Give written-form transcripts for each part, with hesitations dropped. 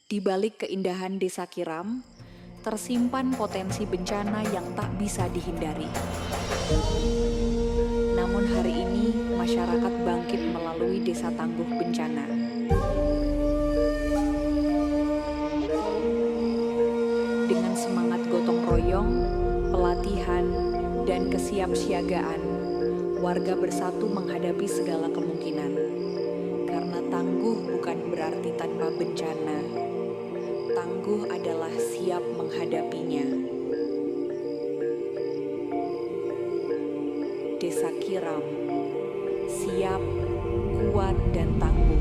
Di balik keindahan Desa Kiram, tersimpan potensi bencana yang tak bisa dihindari. Namun hari ini, masyarakat bangkit melalui Desa Tangguh Bencana. Dengan semangat gotong royong, pelatihan, dan kesiapsiagaan, warga bersatu menghadapi segala kemungkinan. Karena tangguh bukan berarti tanpa bencana. Tangguh adalah siap menghadapinya. Desa Kiram, siap, kuat, dan tangguh.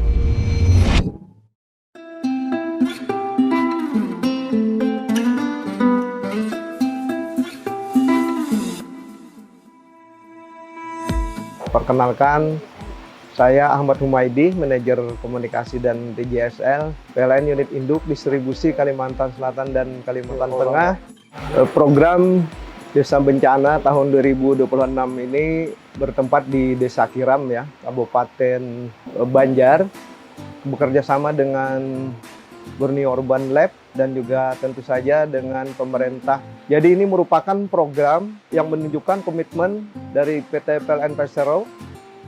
Perkenalkan, saya Ahmad Humaydi, manajer komunikasi dan TJSL, PLN Unit Induk Distribusi Kalimantan Selatan dan Kalimantan Tengah. Program Desa Bencana tahun 2026 ini bertempat di Desa Kiram, ya, Kabupaten Banjar, bekerja sama dengan Borneo Urban Lab dan juga tentu saja dengan pemerintah. Jadi ini merupakan program yang menunjukkan komitmen dari PT PLN Persero.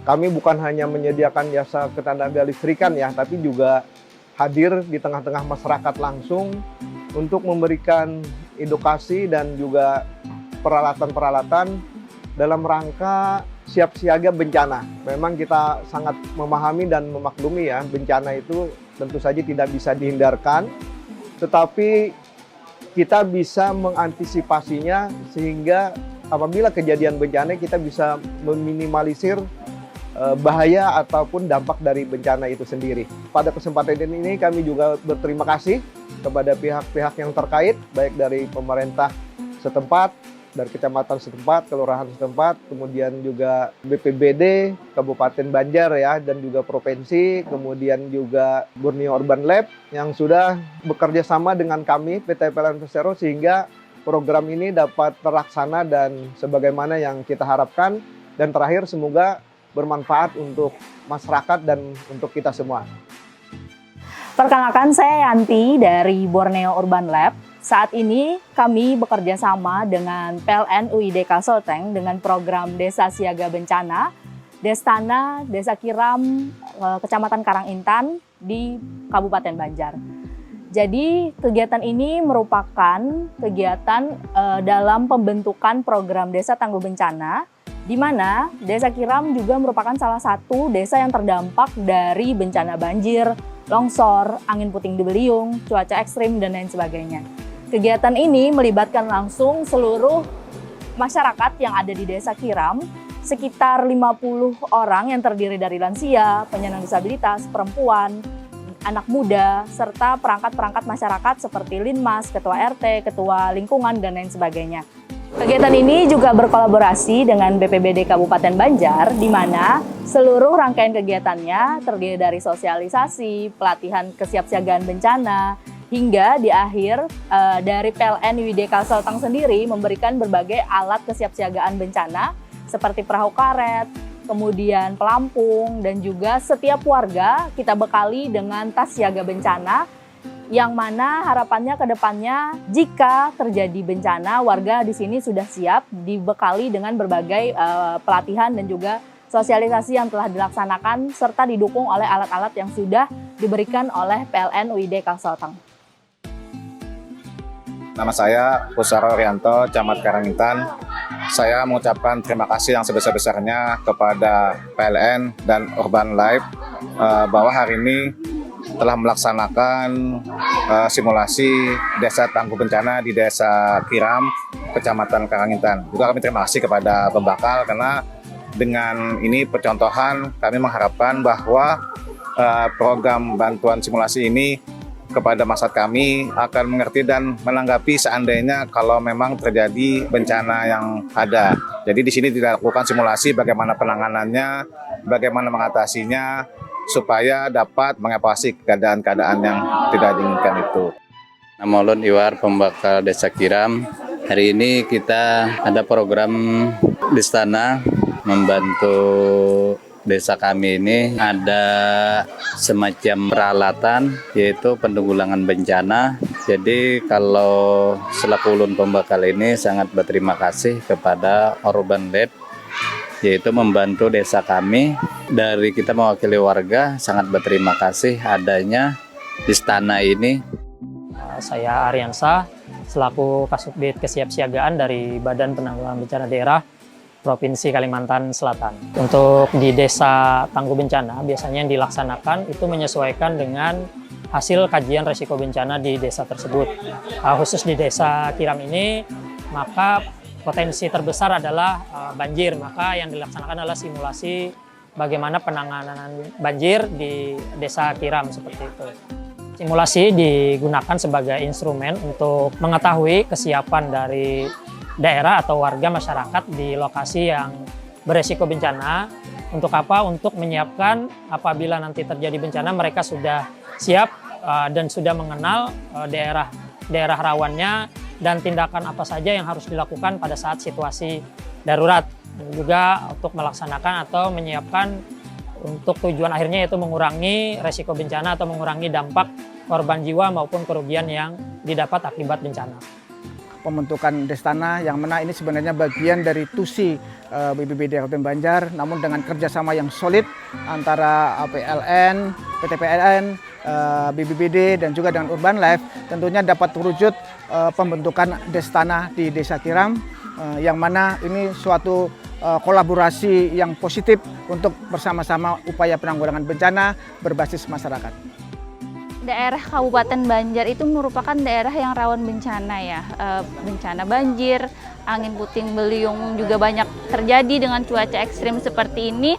Kami bukan hanya menyediakan jasa ketenaga listrikan, ya, tapi juga hadir di tengah-tengah masyarakat langsung untuk memberikan edukasi dan juga peralatan-peralatan dalam rangka siap siaga bencana. Memang kita sangat memahami dan memaklumi, ya, bencana itu tentu saja tidak bisa dihindarkan, tetapi kita bisa mengantisipasinya sehingga apabila kejadian bencana kita bisa meminimalisir bahaya ataupun dampak dari bencana itu sendiri. Pada kesempatan ini kami juga berterima kasih kepada pihak-pihak yang terkait, baik dari pemerintah setempat, dari kecamatan setempat, kelurahan setempat, kemudian juga BPBD, Kabupaten Banjar, ya, dan juga provinsi, kemudian juga Borneo Urban Lab yang sudah bekerja sama dengan kami PT PLN Persero sehingga program ini dapat terlaksana dan sebagaimana yang kita harapkan. Dan terakhir, semoga bermanfaat untuk masyarakat dan untuk kita semua. Perkenalkan, saya Yanti dari Borneo Urban Lab. Saat ini kami bekerja sama dengan PLN UID Kalsel-Teng dengan program Desa Siaga Bencana, Destana, Desa Kiram, Kecamatan Karangintan di Kabupaten Banjar. Jadi kegiatan ini merupakan kegiatan dalam pembentukan program Desa Tangguh Bencana, di mana Desa Kiram juga merupakan salah satu desa yang terdampak dari bencana banjir, longsor, angin puting beliung, cuaca ekstrim, dan lain sebagainya. Kegiatan ini melibatkan langsung seluruh masyarakat yang ada di Desa Kiram, sekitar 50 orang yang terdiri dari lansia, penyandang disabilitas, perempuan, anak muda, serta perangkat-perangkat masyarakat seperti Linmas, Ketua RT, Ketua Lingkungan, dan lain sebagainya. Kegiatan ini juga berkolaborasi dengan BPBD Kabupaten Banjar, di mana seluruh rangkaian kegiatannya terdiri dari sosialisasi, pelatihan kesiapsiagaan bencana, hingga di akhir dari PLN UID Kalsel-Teng sendiri memberikan berbagai alat kesiapsiagaan bencana seperti perahu karet, kemudian pelampung, dan juga setiap warga kita bekali dengan tas siaga bencana, yang mana harapannya ke depannya jika terjadi bencana, warga di sini sudah siap dibekali dengan berbagai pelatihan dan juga sosialisasi yang telah dilaksanakan serta didukung oleh alat-alat yang sudah diberikan oleh PLN UID Kalsel-Teng. Nama saya Pusara Rianto, Camat Karangintan. Saya mengucapkan terima kasih yang sebesar-besarnya kepada PLN dan Urban Life bahwa hari ini telah melaksanakan simulasi Desa Tangguh Bencana di Desa Kiram, Kecamatan Karangintan. Juga kami terima kasih kepada pembakal karena dengan ini percontohan kami mengharapkan bahwa program bantuan simulasi ini kepada masyarakat kami akan mengerti dan menanggapi seandainya kalau memang terjadi bencana yang ada. Jadi di sini dilakukan simulasi bagaimana penanganannya, bagaimana mengatasinya, supaya dapat mengevakuasi keadaan-keadaan yang tidak diinginkan itu. Nama ulun Iwar, pembakal Desa Kiram. Hari ini kita ada program di sana membantu desa kami ini ada semacam peralatan yaitu penanggulangan bencana. Jadi kalau selaku ulun pembakal ini sangat berterima kasih kepada Urban Lab yaitu membantu desa kami. Dari kita mewakili warga sangat berterima kasih adanya istana ini. Saya Aryansa selaku Kasubdit Kesiapsiagaan dari Badan Penanggulangan Bencana Daerah Provinsi Kalimantan Selatan. Untuk di Desa Tangguh Bencana biasanya yang dilaksanakan itu menyesuaikan dengan hasil kajian risiko bencana di desa tersebut. Khusus di Desa Kiram ini maka potensi terbesar adalah banjir, maka yang dilaksanakan adalah simulasi bagaimana penanganan banjir di Desa Kiram seperti itu. Simulasi digunakan sebagai instrumen untuk mengetahui kesiapan dari daerah atau warga masyarakat di lokasi yang beresiko bencana. Untuk apa? Untuk menyiapkan apabila nanti terjadi bencana mereka sudah siap dan sudah mengenal daerah rawannya dan tindakan apa saja yang harus dilakukan pada saat situasi darurat. Dan juga untuk melaksanakan atau menyiapkan untuk tujuan akhirnya yaitu mengurangi resiko bencana atau mengurangi dampak korban jiwa maupun kerugian yang didapat akibat bencana. Pembentukan Destana yang mana ini sebenarnya bagian dari TUSI BPBD Kabupaten Banjar, namun dengan kerjasama yang solid antara PLN, PT PLN, BPBD dan juga dengan Urban Life tentunya dapat terwujud pembentukan Destana di Desa Kiram yang mana ini suatu kolaborasi yang positif untuk bersama-sama upaya penanggulangan bencana berbasis masyarakat. Daerah Kabupaten Banjar itu merupakan daerah yang rawan bencana ya, bencana banjir, angin puting beliung juga banyak terjadi dengan cuaca ekstrim seperti ini.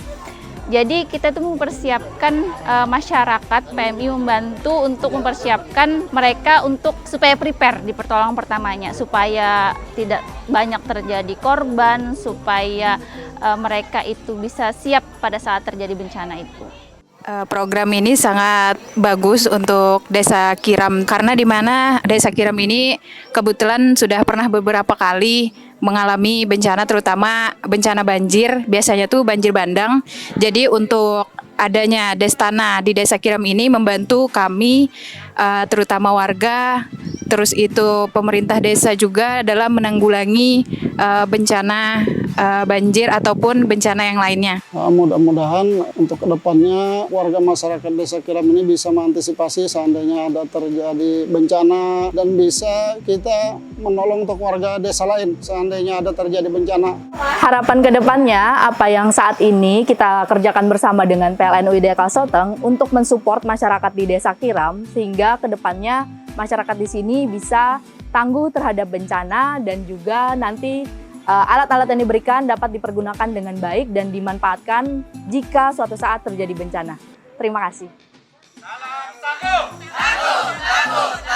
Jadi kita tuh mempersiapkan masyarakat, PMI membantu untuk mempersiapkan mereka untuk supaya prepare di pertolongan pertamanya, supaya tidak banyak terjadi korban, supaya mereka itu bisa siap pada saat terjadi bencana itu. Program ini sangat bagus untuk Desa Kiram karena di mana Desa Kiram ini kebetulan sudah pernah beberapa kali mengalami bencana, terutama bencana banjir, biasanya tuh banjir bandang. Jadi untuk adanya Destana di Desa Kiram ini membantu kami terutama warga, terus itu pemerintah desa juga dalam menanggulangi bencana banjir ataupun bencana yang lainnya. Mudah-mudahan untuk kedepannya warga masyarakat Desa Kiram ini bisa mengantisipasi seandainya ada terjadi bencana dan bisa kita menolong untuk warga desa lain seandainya ada terjadi bencana. Harapan kedepannya apa yang saat ini kita kerjakan bersama dengan PLN UID Kalsel-Teng untuk mensupport masyarakat di Desa Kiram sehingga kedepannya masyarakat di sini bisa tangguh terhadap bencana dan juga nanti alat-alat yang diberikan dapat dipergunakan dengan baik dan dimanfaatkan jika suatu saat terjadi bencana. Terima kasih. Salam tangguh, tangguh, tangguh.